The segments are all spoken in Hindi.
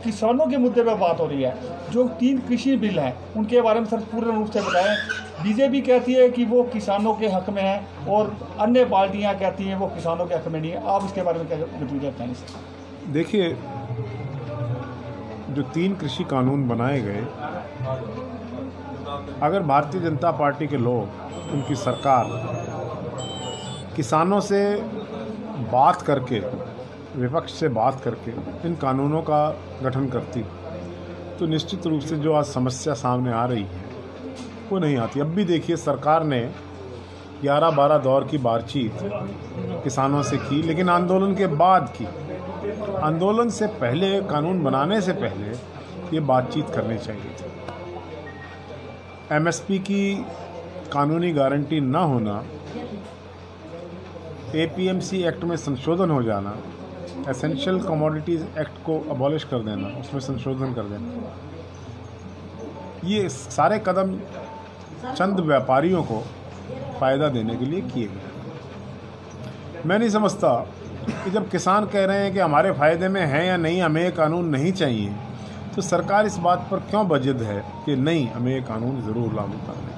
किसानों के मुद्दे पर बात हो रही है। जो 3 कृषि बिल हैं उनके बारे में सर पूर्ण रूप से बताएं। बीजेपी कहती है कि वो किसानों के हक में है और अन्य पार्टियां कहती हैं वो किसानों के हक में नहीं है। आप इसके बारे में क्या नतीजा बताएं? देखिए, जो 3 कृषि कानून बनाए गए, अगर भारतीय जनता पार्टी के लोग, उनकी सरकार किसानों से बात करके, विपक्ष से बात करके इन कानूनों का गठन करती, तो निश्चित रूप से जो आज समस्या सामने आ रही है वो नहीं आती। अब भी देखिए, सरकार ने 11-12 दौर की बातचीत किसानों से की, लेकिन आंदोलन के बाद की। आंदोलन से पहले, कानून बनाने से पहले ये बातचीत करनी चाहिए थी। एमएसपी की कानूनी गारंटी ना होना, एपीएमसी एक्ट में संशोधन हो जाना, एसेंशियल कमोडिटीज़ एक्ट को अबॉलिश कर देना, उसमें संशोधन कर देना, ये सारे कदम चंद व्यापारियों को फ़ायदा देने के लिए किए गए। मैं नहीं समझता कि जब किसान कह रहे हैं कि हमारे फ़ायदे में है या नहीं, हमें ये कानून नहीं चाहिए, तो सरकार इस बात पर क्यों बजिद है कि नहीं, हमें ये कानून ज़रूर लागू करना है।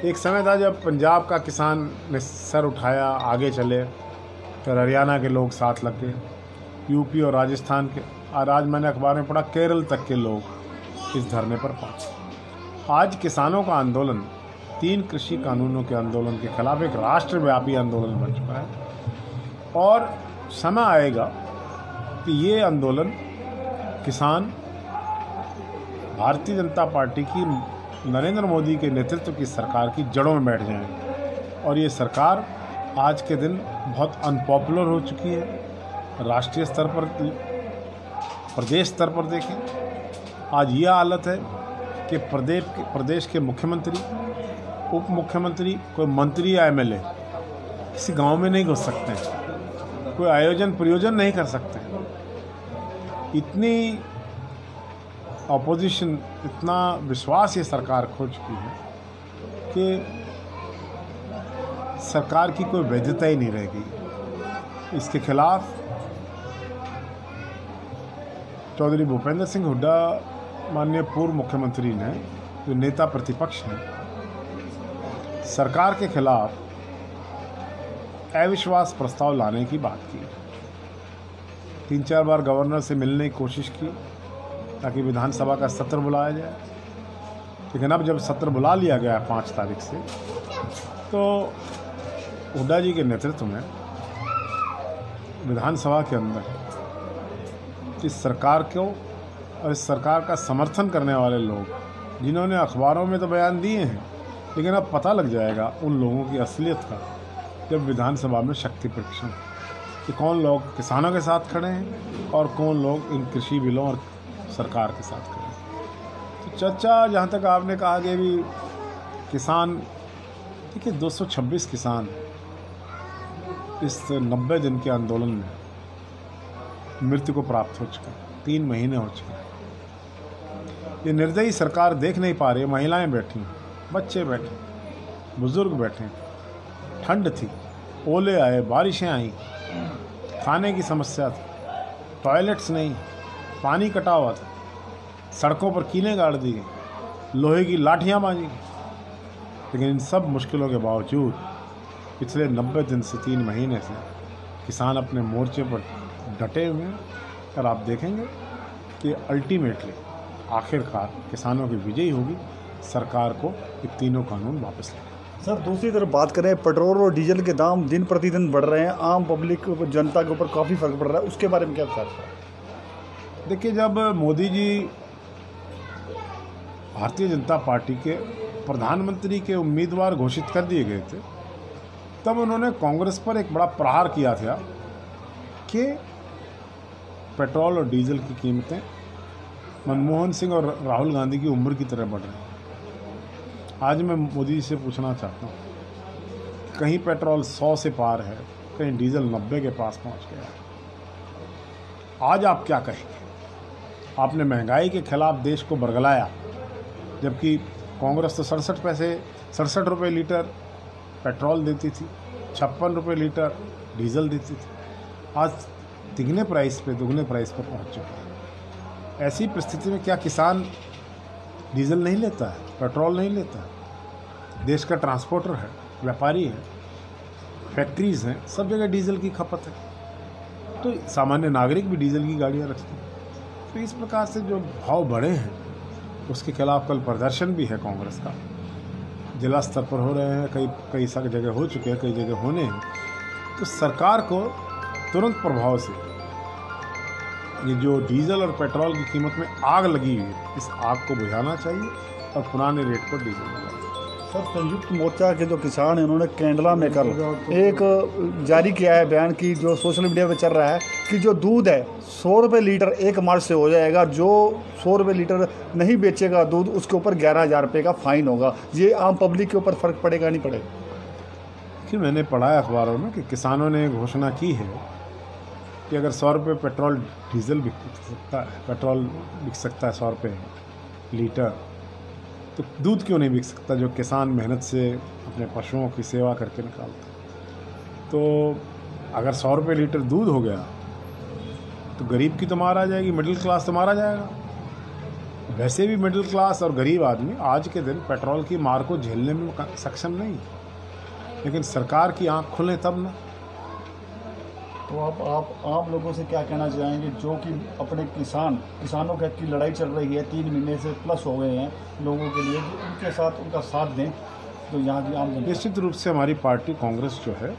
एक समय था जब पंजाब का किसान ने सर उठाया, आगे चले, फिर हरियाणा के लोग साथ लग गए, यूपी और राजस्थान के, और आज मैंने अखबार में पढ़ा केरल तक के लोग इस धरने पर पहुंचे। आज किसानों का आंदोलन 3 कृषि कानूनों के आंदोलन के खिलाफ एक राष्ट्रव्यापी आंदोलन बन चुका है, और समय आएगा कि ये आंदोलन किसान भारतीय जनता पार्टी की, नरेंद्र मोदी के नेतृत्व की सरकार की जड़ों में बैठ जाएंगे। और ये सरकार आज के दिन बहुत अनपॉपुलर हो चुकी है। राष्ट्रीय स्तर पर, प्रदेश स्तर पर देखें, आज ये हालत है कि प्रदेश के मुख्यमंत्री, उप मुख्यमंत्री, कोई मंत्री या एमएलए किसी गांव में नहीं घुस सकते हैं, कोई आयोजन प्रयोजन नहीं कर सकते हैं। इतनी ऑपोजिशन, इतना विश्वास ये सरकार खो चुकी है कि सरकार की कोई वैधता ही नहीं रह गई। इसके खिलाफ चौधरी भूपेंद्र सिंह हुड्डा, माननीय पूर्व मुख्यमंत्री ने, जो नेता प्रतिपक्ष हैं, सरकार के खिलाफ अविश्वास प्रस्ताव लाने की बात की। 3-4 बार गवर्नर से मिलने की कोशिश की ताकि विधानसभा का सत्र बुलाया जाए, लेकिन अब जब सत्र बुला लिया गया 5 तारीख से, तो हुड्डा जी के नेतृत्व में विधानसभा के अंदर इस सरकार को और इस सरकार का समर्थन करने वाले लोग, जिन्होंने अखबारों में तो बयान दिए हैं, लेकिन अब पता लग जाएगा उन लोगों की असलियत का जब विधानसभा में शक्ति परीक्षण, कि कौन लोग किसानों के साथ खड़े हैं और कौन लोग इन कृषि बिलों और सरकार के साथ खड़े हैं। तो चर्चा, जहाँ तक आपने कहा कि भी किसान, देखिए 226 किसान इस 90 दिन के आंदोलन में मृत्यु को प्राप्त हो चुका है। 3 महीने हो चुके हैं। ये निर्दयी सरकार देख नहीं पा रही है। महिलाएं बैठी, बच्चे बैठे, बुजुर्ग बैठे, ठंड थी, ओले आए, बारिशें आई, खाने की समस्या थी, टॉयलेट्स नहीं, पानी कटा हुआ था, सड़कों पर कीलें गाड़ दी गई, लोहे की लाठियां मांगी गई। लेकिन इन सब मुश्किलों के बावजूद पिछले 90 दिन से 3 महीने से किसान अपने मोर्चे पर डटे हुए हैं, और आप देखेंगे कि अल्टीमेटली आखिरकार किसानों की विजयी होगी। सरकार को ये तीनों कानून वापस लेंगे। सर, दूसरी तरफ बात करें, पेट्रोल और डीजल के दाम दिन प्रतिदिन बढ़ रहे हैं, आम पब्लिक, जनता के ऊपर काफ़ी फर्क पड़ रहा है, उसके बारे में क्या विचार है? देखिए, जब मोदी जी भारतीय जनता पार्टी के प्रधानमंत्री के उम्मीदवार घोषित कर दिए गए थे, तब उन्होंने कांग्रेस पर एक बड़ा प्रहार किया था कि पेट्रोल और डीजल की कीमतें मनमोहन सिंह और राहुल गांधी की उम्र की तरह बढ़ रही हैं। आज मैं मोदी जी से पूछना चाहता हूँ, कहीं पेट्रोल 100 से पार है, कहीं डीजल 90 के पास पहुँच गया है। आज आप क्या कहेंगे? आपने महंगाई के खिलाफ देश को बरगलाया, जबकि कांग्रेस तो 67 रुपये लीटर पेट्रोल देती थी, 56 रुपये लीटर डीजल देती थी। आज तिगने प्राइस पे, दुगने प्राइस पर पहुंच चुका है। ऐसी परिस्थिति में क्या किसान डीजल नहीं लेता है, पेट्रोल नहीं लेता है? देश का ट्रांसपोर्टर है, व्यापारी है, फैक्ट्रीज़ हैं, सब जगह डीजल की खपत है, तो सामान्य नागरिक भी डीजल की गाड़ियाँ रखते हैं। तो इस प्रकार से जो भाव बढ़े हैं उसके खिलाफ कल प्रदर्शन भी है कांग्रेस का, जिला स्तर पर हो रहे हैं, कई सारी जगह हो चुके हैं, कई जगह होने हैं। तो सरकार को तुरंत प्रभाव से ये जो डीजल और पेट्रोल की कीमत में आग लगी हुई है, इस आग को बुझाना चाहिए और पुराने रेट पर डीजल लगाना। सर, संयुक्त मोर्चा के जो किसान हैं उन्होंने कैंडला में कल एक जारी किया है बयान की, जो सोशल मीडिया पे चल रहा है कि जो दूध है 100 रुपये लीटर 1 मार्च से हो जाएगा, जो 100 रुपये लीटर नहीं बेचेगा दूध उसके ऊपर 11,000 रुपये का फाइन होगा। ये आम पब्लिक के ऊपर फ़र्क पड़ेगा नहीं पड़ेगा? कि मैंने पढ़ा है अखबारों में कि किसानों ने घोषणा की है कि अगर 100 रुपये पेट्रोल डीजल बिक सकता है, पेट्रोल बिक सकता है 100 रुपये लीटर, तो दूध क्यों नहीं बिक सकता, जो किसान मेहनत से अपने पशुओं की सेवा करके निकालता है। तो अगर 100 रुपये लीटर दूध हो गया तो गरीब की तो मार आ जाएगी, मिडिल क्लास तो मारा जाएगा। वैसे भी मिडिल क्लास और गरीब आदमी आज के दिन पेट्रोल की मार को झेलने में सक्षम नहीं, लेकिन सरकार की आंख खुले तब ना। तो आप आम लोगों से क्या कहना चाहेंगे जो कि अपने किसानों की लड़ाई चल रही है, 3 महीने से प्लस हो गए हैं लोगों के लिए, उनके साथ उनका साथ दें, तो यहाँ की आम जनता? निश्चित रूप से हमारी पार्टी कांग्रेस जो है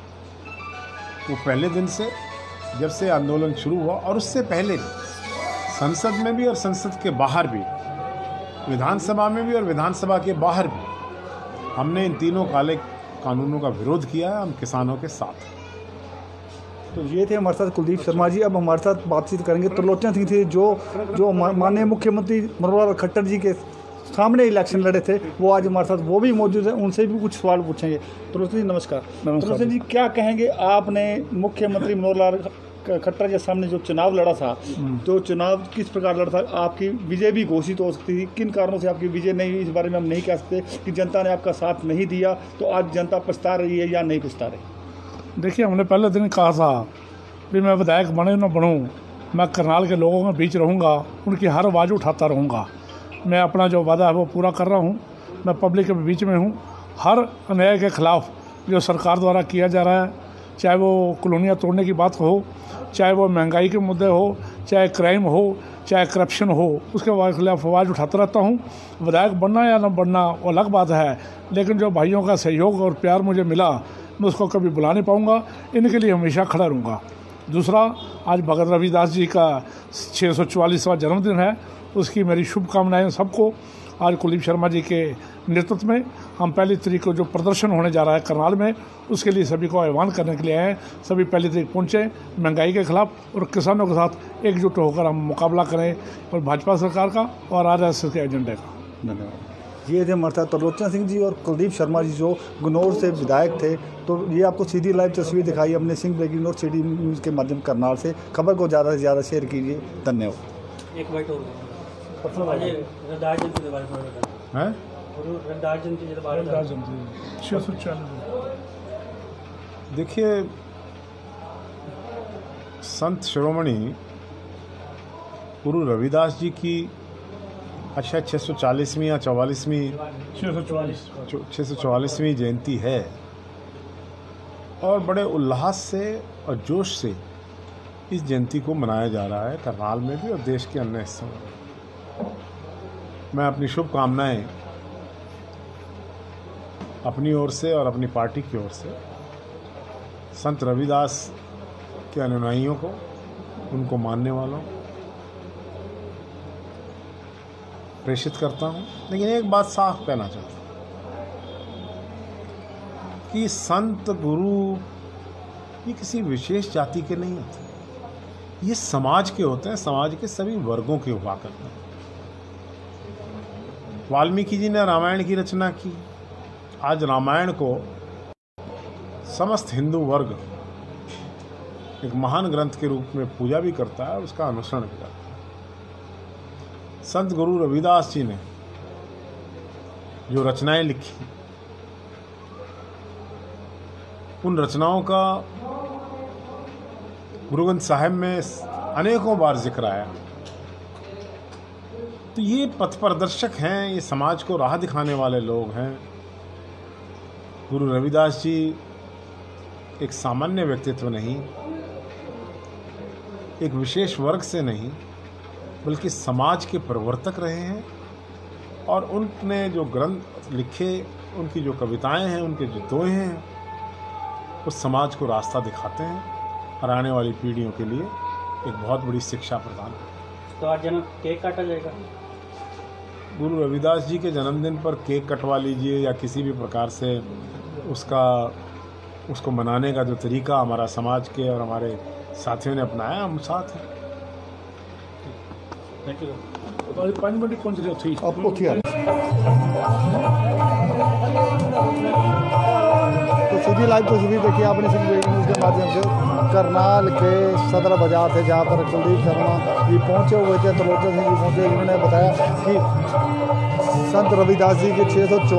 वो पहले दिन से, जब से आंदोलन शुरू हुआ और उससे पहले भी, संसद में भी और संसद के बाहर भी, विधानसभा में भी और विधानसभा के बाहर भी, हमने इन तीनों काले कानूनों का विरोध किया है। हम किसानों के साथ। तो ये थे हमारे साथ कुलदीप शर्मा जी। अब हमारे साथ बातचीत करेंगे त्रिलोचन सिंह थे, जो माननीय मुख्यमंत्री मनोहर लाल खट्टर जी के सामने इलेक्शन लड़े थे, वो आज हमारे साथ वो भी मौजूद हैं, उनसे भी कुछ सवाल पूछेंगे। त्रिलोचन जी नमस्कार। त्रिलोचन जी, क्या कहेंगे, आपने मुख्यमंत्री मनोहर लाल खट्टर के सामने जो चुनाव लड़ा था, तो चुनाव किस प्रकार लड़ा था? आपकी विजय भी घोषित हो सकती थी, किन कारणों से आपकी विजय नहीं हुई इस बारे में हम नहीं कह सकते कि जनता ने आपका साथ नहीं दिया, तो आज जनता पछता रही है या नहीं पछता रही? देखिए, हमने पहले दिन कहा था कि मैं विधायक बने न बनूं, मैं करनाल के लोगों के बीच रहूंगा, उनकी हर आवाज़ उठाता रहूंगा। मैं अपना जो वादा है वो पूरा कर रहा हूं। मैं पब्लिक के बीच में हूं। हर अन्याय के ख़िलाफ़ जो सरकार द्वारा किया जा रहा है, चाहे वो कॉलोनियाँ तोड़ने की बात हो, चाहे वो महंगाई के मुद्दे हो, चाहे क्राइम हो, चाहे करप्शन हो, उसके खिलाफ आवाज़ उठाता रहता हूँ। विधायक बनना या न बनना वो अलग बात है, लेकिन जो भाइयों का सहयोग और प्यार मुझे मिला, मैं उसको कभी भुला नहीं पाऊँगा। इनके लिए हमेशा खड़ा रहूँगा। दूसरा, आज भगत रविदास जी का 644वां जन्मदिन है, उसकी मेरी शुभकामनाएं सबको। आज कुलदीप शर्मा जी के नेतृत्व में हम 1 तारीख को जो प्रदर्शन होने जा रहा है करनाल में, उसके लिए सभी को आह्वान करने के लिए आए हैं। सभी 1 तारीख पहुँचे, महंगाई के खिलाफ और किसानों के साथ एकजुट होकर हम मुकाबला करें, और भाजपा सरकार का और RSS के एजेंडे का। धन्यवाद। ये थे हमारे साथ त्रिलोचन सिंह जी और कुलदीप शर्मा जी, जो गन्नौर से विधायक थे। तो ये आपको सीधी लाइव तस्वीर दिखाई हमने सिंह ब्रेकिंग और सिटी न्यूज़ के माध्यम करनाल से। खबर को ज़्यादा से ज़्यादा शेयर कीजिए। धन्यवाद। एक बाइट और देखिए, संत शिरोमणि गुरु रविदास जी की 640वीं या 644वीं जयंती है, और बड़े उल्लास से और जोश से इस जयंती को मनाया जा रहा है करनाल में भी और देश के अन्य हिस्सों में। मैं अपनी शुभकामनाएं अपनी ओर से और अपनी पार्टी की ओर से संत रविदास के अनुयायियों को, उनको मानने वालों प्रेषित करता हूं। लेकिन एक बात साफ कहना चाहता हूं कि संत गुरु ये किसी विशेष जाति के नहीं होते, ये समाज के होते हैं, समाज के सभी वर्गों के हुआ करते हैं। वाल्मीकि जी ने रामायण की रचना की। आज रामायण को समस्त हिंदू वर्ग एक महान ग्रंथ के रूप में पूजा भी करता है, उसका अनुसरण भी करता है। संत गुरु रविदास जी ने जो रचनाएं लिखी, उन रचनाओं का गुरु ग्रंथ साहिब में अनेकों बार जिक्र आया। तो ये पथ प्रदर्शक हैं, ये समाज को राह दिखाने वाले लोग हैं। गुरु रविदास जी एक सामान्य व्यक्तित्व नहीं, एक विशेष वर्ग से नहीं, बल्कि समाज के प्रवर्तक रहे हैं। और उनने जो ग्रंथ लिखे, उनकी जो कविताएं हैं, उनके जो दोहे हैं, उस समाज को रास्ता दिखाते हैं और आने वाली पीढ़ियों के लिए एक बहुत बड़ी शिक्षा प्रदान करते हैं। तो आज जन्म केक काटा जाएगा? गुरु रविदास जी के जन्मदिन पर केक कटवा लीजिए या किसी भी प्रकार से उसको मनाने का जो तरीका हमारा समाज के और हमारे साथियों ने अपनाया, हम साथ हैं। Thank you. 5 मिनट पहुंच रहे थे आप ਉੱਥੇ ਆ तो सीधी लाइव तस्वीर देखिए आपने सिंह न्यूज़ के माध्यम से करनाल के सदर बाजार थे, जहाँ पर कुलदीप शर्मा जी पहुंचे हुए थे, त्रिलोचन सिंह जी पहुंचे, जिन्होंने बताया कि संत रविदास जी के 644